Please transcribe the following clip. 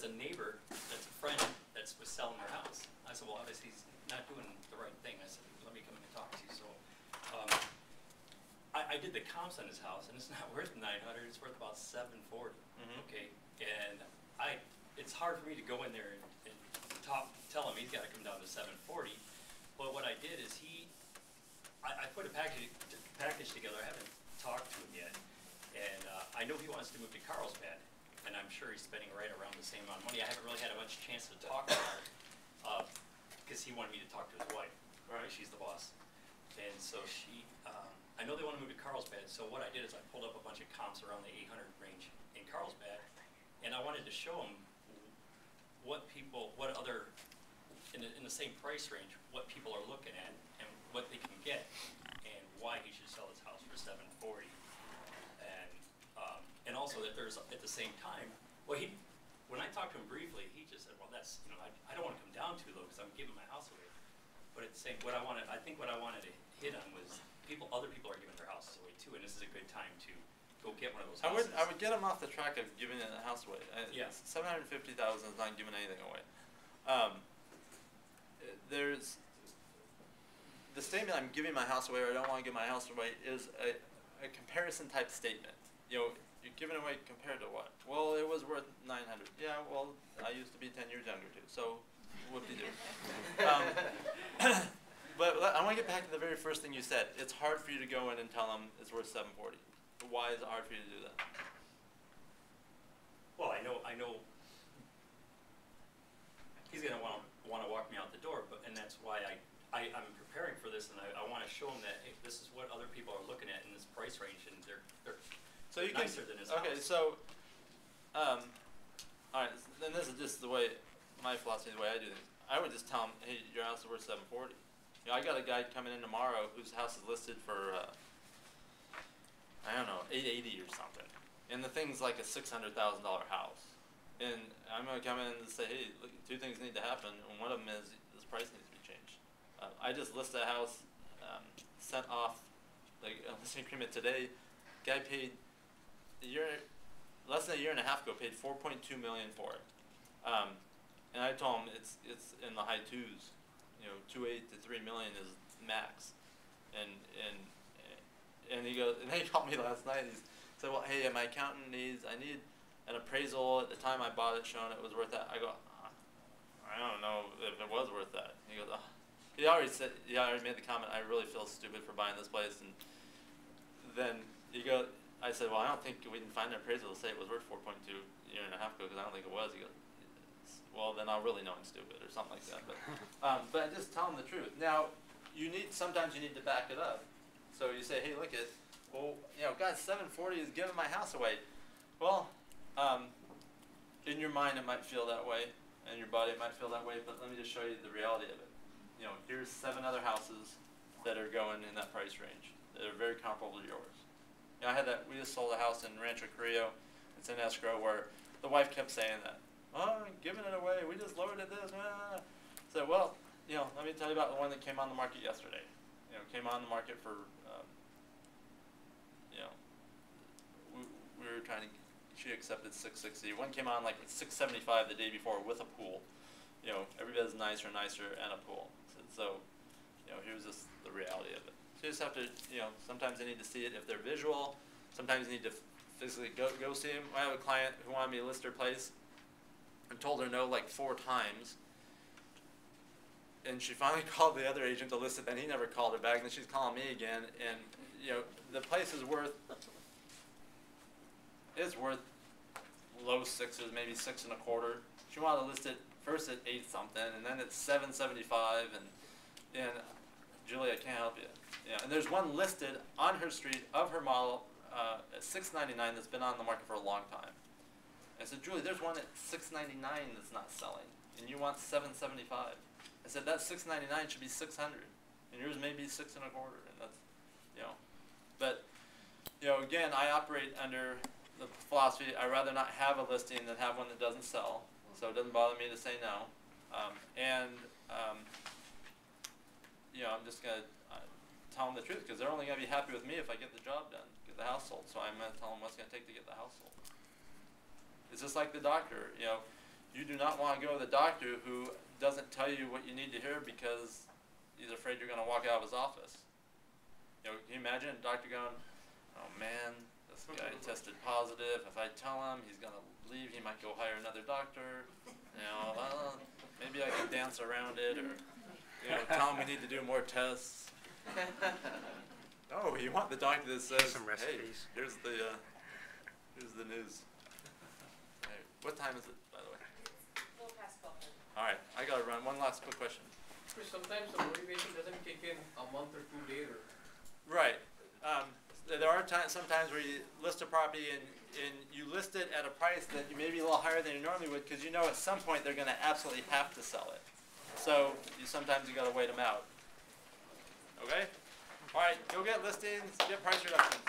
was a neighbor that's a friend that was selling their house. I said, well, obviously he's not doing the right thing. I said, let me come in and talk to you. So I did the comps on his house, and it's not worth 900. It's worth about 740. Okay, and it's hard for me to go in there and tell him he's got to come down to 740. But what I did is I put a package together. I haven't talked to him yet, and I know he wants to move to Carlsbad, and I'm sure he's spending right around the same amount of money. I haven't really had much chance to talk to him because he wanted me to talk to his wife. Right, she's the boss, and so I know they want to move to Carlsbad. So what I did is I pulled up a bunch of comps around the 800 range in Carlsbad, and I wanted to show him what other in the same price range, what people are looking at and what they can get, and why he should sell his house for 740. And also that there's at the same time, when I talked to him briefly, he just said, well, that's I don't want to come down too low because I'm giving my house away. But at the same, I think what I wanted to hit on was other people are giving their houses away too, and this is a good time to go get one of those houses. I would get him off the track of giving a house away. Yes. $750,000 is not giving anything away. There's the statement, I'm giving my house away, or I don't want to give my house away, is a comparison type statement. You're giving away compared to what? Well, it was worth 900. Yeah, well, I used to be 10 years younger too, so whoop-de-doo. But I want to get back to the very first thing you said. It's hard for you to go in and tell them it's worth 740. Why is it hard for you to do that? Well, I know he's going to want to walk me out the door, and that's why I'm preparing for this, and I want to show him that hey, this is what other people are looking at in this price range, and they're so you nicer than his okay, house. So, all right, then this is just the way, my philosophy, the way I do things. I would just tell him, hey, your house is worth 740. I got a guy coming in tomorrow whose house is listed for, I don't know, 880 or something. And the thing's like a $600,000 house. And I'm going to come in and say, hey, look, two things need to happen, and one of them is this price needs to be changed. I just listed a house, sent off like a listing agreement today. Guy paid less than a year and a half ago, paid $4.2 million for it. And I told him it's in the high twos. 2.8 to 3 million is max, and he goes, and he called me last night. He said, well, hey, my accountant I need an appraisal. At the time I bought it, showing it was worth that. I go, I don't know if it was worth that. He goes, he already made the comment, I really feel stupid for buying this place. And then I said, well, I don't think we can find an appraisal to say it was worth 4.2 a year and a half ago, because I don't think it was. He goes, well, then I'll really know I'm stupid or something like that. But I just tell them the truth. Now, sometimes you need to back it up. So you say, hey, look at, well, God, 740 is giving my house away. Well, in your mind it might feel that way, and your body it might feel that way. But let me just show you the reality of it. Here's 7 other houses that are going in that price range that are very comparable to yours. We just sold a house in Rancho Carrillo. It's in escrow, where the wife kept saying that. Oh, I'm giving it away. We just lowered it this. So, well, let me tell you about the one that came on the market yesterday. Came on the market for, we were trying to, she accepted 660. One came on like 675 the day before with a pool. Every bit is nicer and nicer, and a pool. So here's just the reality of it. So you just have to, sometimes they need to see it if they're visual. Sometimes you need to physically go see them. I have a client who wanted me to list her place. I told her no like 4 times, and she finally called the other agent to list it. Then he never called her back, and then she's calling me again. And the place is worth low 6s, maybe 6 1/4. She wanted to list it first at 8 something, and then it's 775. And Julie, I can't help you. And there's one listed on her street of her model at $699 that's been on the market for a long time. I said, Julie, there's one at $699 that's not selling, and you want $775. I said, that $699 should be $600, and yours may be 6 1/4, and that's, But, again, I operate under the philosophy, I'd rather not have a listing than have one that doesn't sell, so it doesn't bother me to say no. I'm just going to tell them the truth, because they're only going to be happy with me if I get the job done, get the house sold, so I'm going to tell them what's going to take to get the house sold. It's just like the doctor, you do not want to go to the doctor who doesn't tell you what you need to hear because he's afraid you're going to walk out of his office. You know, can you imagine a doctor going, oh man, this guy tested positive. If I tell him, he's going to leave. He might go hire another doctor. You know, well, maybe I can dance around it, or tell him we need to do more tests. Oh, you want the doctor that says, Some hey, recipes. here's the news. Hey, what time is it, by the way? It's a little past 12:30. All right, I got to run. One last quick question. Chris, sometimes the motivation doesn't kick in a month or two later. Right. There are sometimes where you list a property and you list it at a price that you may be a little higher than you normally would, because you know at some point they're going to absolutely have to sell it. So sometimes you got to wait them out. Okay? All right, go get listings, get price reductions.